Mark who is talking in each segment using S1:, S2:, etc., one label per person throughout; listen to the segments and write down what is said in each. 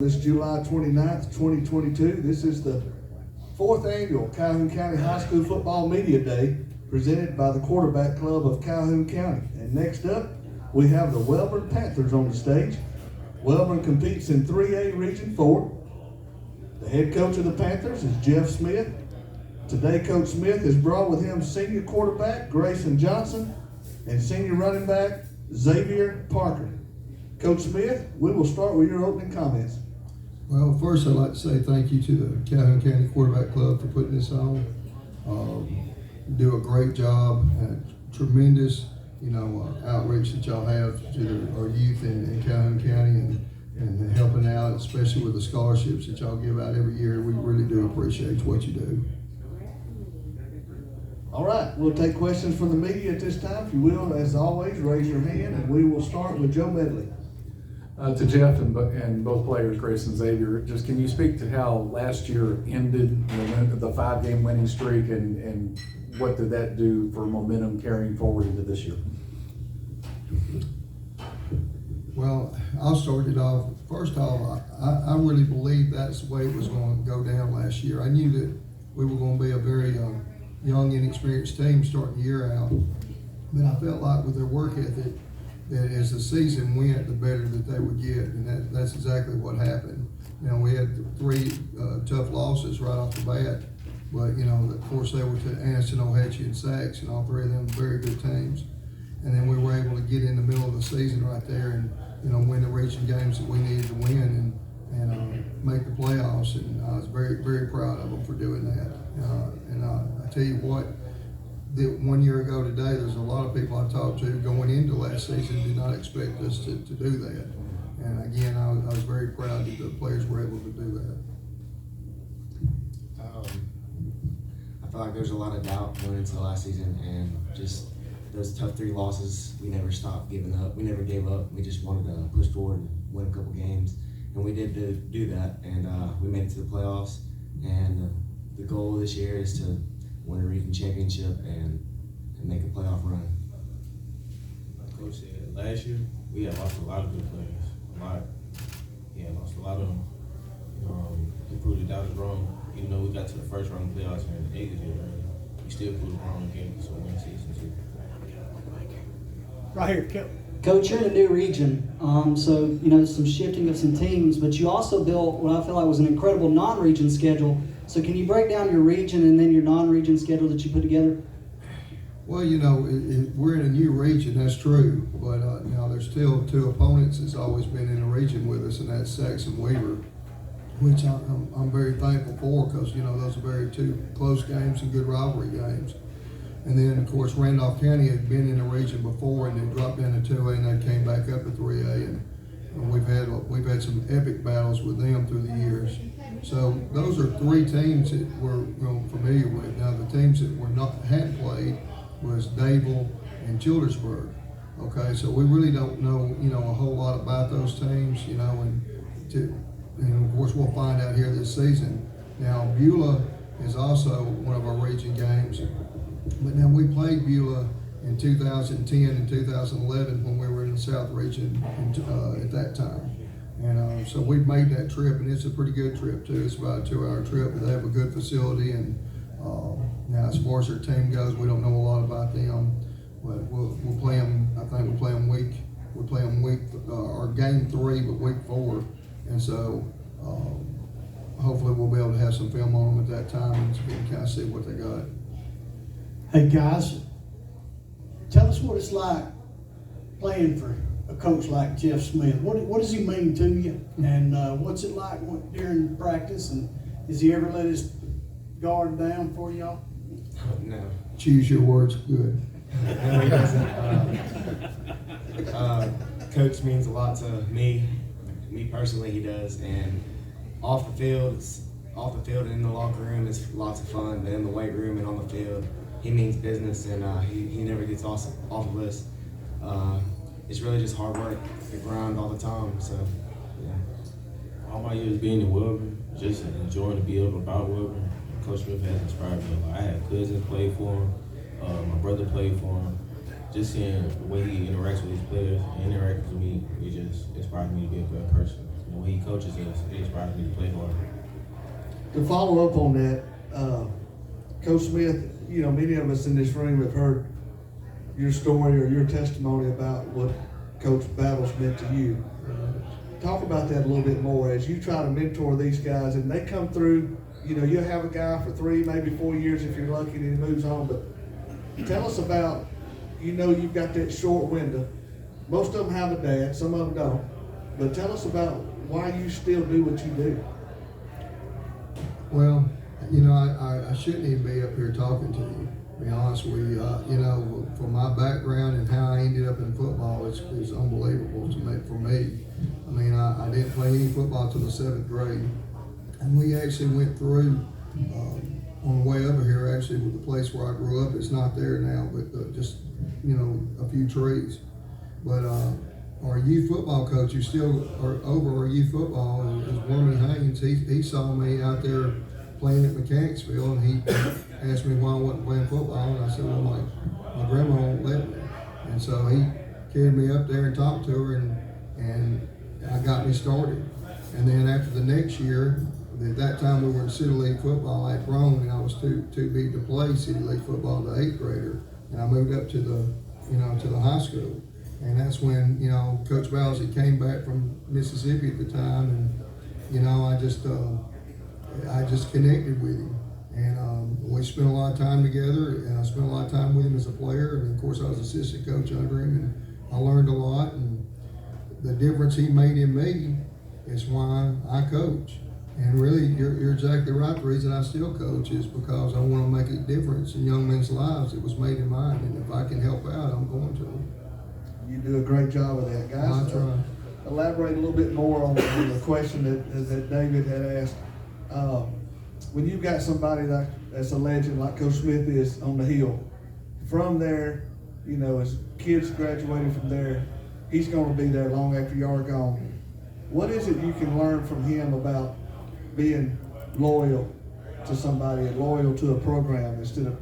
S1: This July 29th, 2022. This is the fourth annual Calhoun County High School Football Media Day presented by the Quarterback Club of Calhoun County. And next up, we have the Wellborn Panthers on the stage. Wellborn competes in 3A Region 4. The head coach of the Panthers is Jeff Smith. Today, Coach Smith has brought with him senior quarterback Grayson Johnson and senior running back Xavier Parker. Coach Smith, we will start with your opening comments.
S2: Well, first I'd like to say thank you to the Calhoun County Quarterback Club for putting this on. Do a great job, tremendous, outreach that y'all have to our youth in Calhoun County and helping out, especially with the scholarships that y'all give out every year. We really do appreciate what you do.
S1: All right, we'll take questions from the media at this time. If you will, as always, raise your hand and we will start with Joe Medley.
S3: To Jeff and both players, Grace and Xavier, just can you speak to how last year ended, the 5-game winning streak, and what did that do for momentum carrying forward into this year?
S2: Well, I'll start it off. First off, I really believe that's the way it was going to go down last year. I knew that we were going to be a very young, inexperienced team starting the year out, but I felt like with their work ethic, that as the season went, the better that they would get, and that's exactly what happened. We had 3 tough losses right off the bat, but of course they were to Anniston, Ohatchee, and Sachs, and all 3 of them very good teams. And then we were able to get in the middle of the season right there and win the region games that we needed to win and make the playoffs. And I was very, very proud of them for doing that. And I tell you what, that 1 year ago today, there's a lot of people I talked to going into last season did not expect us to do that. And again, I was very proud that the players were able to do that.
S4: I feel like there's a lot of doubt going into last season, and just those tough 3 losses, we never stopped giving up. We never gave up. We just wanted to push forward and win a couple games, and we did do that, and we made it to the playoffs. And the goal this year is to win a region championship and make a playoff run.
S5: Like Coach said, last year we had lost a lot of good players. A lot. Yeah, lost a lot of them. He proved it down wrong. Even though we got to the first round of playoffs here in the Eagles here early, we still proved it wrong again. So we're gonna see some.
S6: Right here, Kelly.
S7: Coach, you're in a new region, so some shifting of some teams, but you also built what I feel like was an incredible non-region schedule. So can you break down your region and then your non-region schedule that you put together?
S2: Well, we're in a new region, that's true, but there's still 2 opponents that's always been in the region with us, and that's Sachs and Weaver, which I'm very thankful for, because those are very 2 close games and good rivalry games. And then, of course, Randolph County had been in the region before, and they dropped down to 2A, and they came back up to 3A, and we've had some epic battles with them through the years. So those are 3 teams that we're familiar with. Now the teams that hadn't played was Dable and Childersburg. Okay, so we really don't know a whole lot about those teams. And of course we'll find out here this season. Now Beulah is also one of our region games. But now we played Beulah in 2010 and 2011 when we were in the South region at that time. And so we've made that trip, and it's a pretty good trip too. It's about a 2-hour trip, but they have a good facility. And now as far as their team goes, we don't know a lot about them. But we'll play them, I think we'll play them our game 3, but week 4. And so hopefully we'll be able to have some film on them at that time and so we can kind of see what they got.
S6: Hey guys, tell us what it's like playing for a coach like Jeff Smith. What does he mean to you, and what's it like during practice, and does he ever let his guard down for y'all?
S4: No.
S2: Choose your words good.
S4: No, he doesn't. Coach means a lot to me. Me personally, he does. And off the field and in the locker room, it's lots of fun. But in the weight room and on the field, he means business, and he never gets off of us. It's really just hard work, the grind all the time. So, yeah.
S5: All my years being in Wellborn, just enjoying to be up about Wellborn. Coach Smith has inspired me a lot. I had cousins play for him. My brother played for him. Just seeing the way he interacts with his players and interacts with me, it just inspired me to be a better person. when he coaches us, it inspires me to play hard.
S1: To follow up on that, Coach Smith, you know, many of us in this room have heard your story or your testimony about what Coach Battles meant to you. Talk about that a little bit more as you try to mentor these guys and they come through. You know, you'll have a guy for 3, maybe 4 years if you're lucky and he moves on, but tell us about, you know, you've got that short window. Most of them have a dad, some of them don't, but tell us about why you still do what you do.
S2: Well, you know, I shouldn't even be up here talking to you, to be honest with you. You know, for my background and how I ended up in football is unbelievable for me. I mean, I didn't play any football till the 7th grade. And we actually went through, on the way over here, actually, with the place where I grew up. It's not there now, but just, you know, a few trees. But our youth football coach, who still are over our youth football, is Wormy Haynes. He saw me out there playing at Mechanicsville, and he asked me why I wasn't playing football, and I said, well, my grandma won't let me. And so he carried me up there and talked to her, and I got me started. And then after the next year, at that time we were in City League football. I had grown, and I was too big to play City League football to 8th grader, and I moved up to the high school. And that's when, you know, Coach Bowles, he came back from Mississippi at the time, and, you know, I just connected with him. And we spent a lot of time together, and I spent a lot of time with him as a player. And of course, I was assistant coach under him, and I learned a lot. And the difference he made in me is why I coach. And really, you're exactly right. The reason I still coach is because I want to make a difference in young men's lives. It was made in mine, and if I can help out, I'm going to.
S1: You do a great job of that, guys.
S2: I try.
S1: Elaborate a little bit more on the question that David had asked. When you've got somebody that's a legend like Coach Smith is on the hill, from there, you know, as kids graduating from there, he's going to be there long after you are gone. What is it you can learn from him about being loyal to somebody and loyal to a program instead of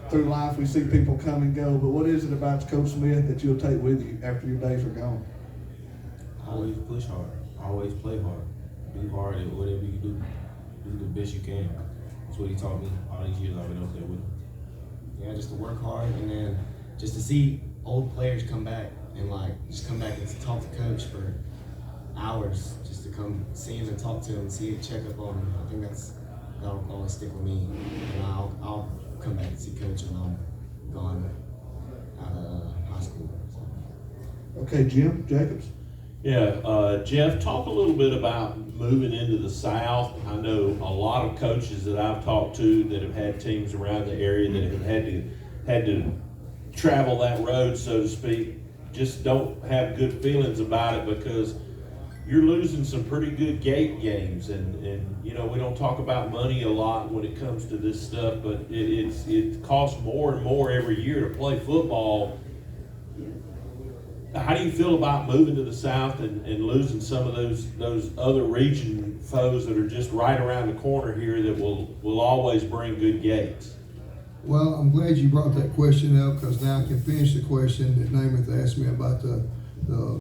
S1: through life we see people come and go, but what is it about Coach Smith that you'll take with you after your days are gone?
S5: Always push hard. Always play hard. Be hard at whatever you do. Do the best you can. That's what he taught me all these years I've been up there with him.
S4: Yeah, just to work hard, and then just to see old players come back and just come back and talk to coach for hours, just to come see him and talk to him and see him, check up on him. I think that'll always stick with me. And I'll come back and see coach when I'm gone out of high school. So.
S1: Okay, Jim Jacobs.
S8: Yeah, Jeff, talk a little bit about moving into the South. I know a lot of coaches that I've talked to that have had teams around the area that have had to travel that road, so to speak, just don't have good feelings about it because you're losing some pretty good gate games, and you know, we don't talk about money a lot when it comes to this stuff, but it costs more and more every year to play football. How do you feel about moving to the South and losing some of those other region foes that are just right around the corner here that will always bring good gates?
S2: Well, I'm glad you brought that question up because now I can finish the question that Namath asked me about the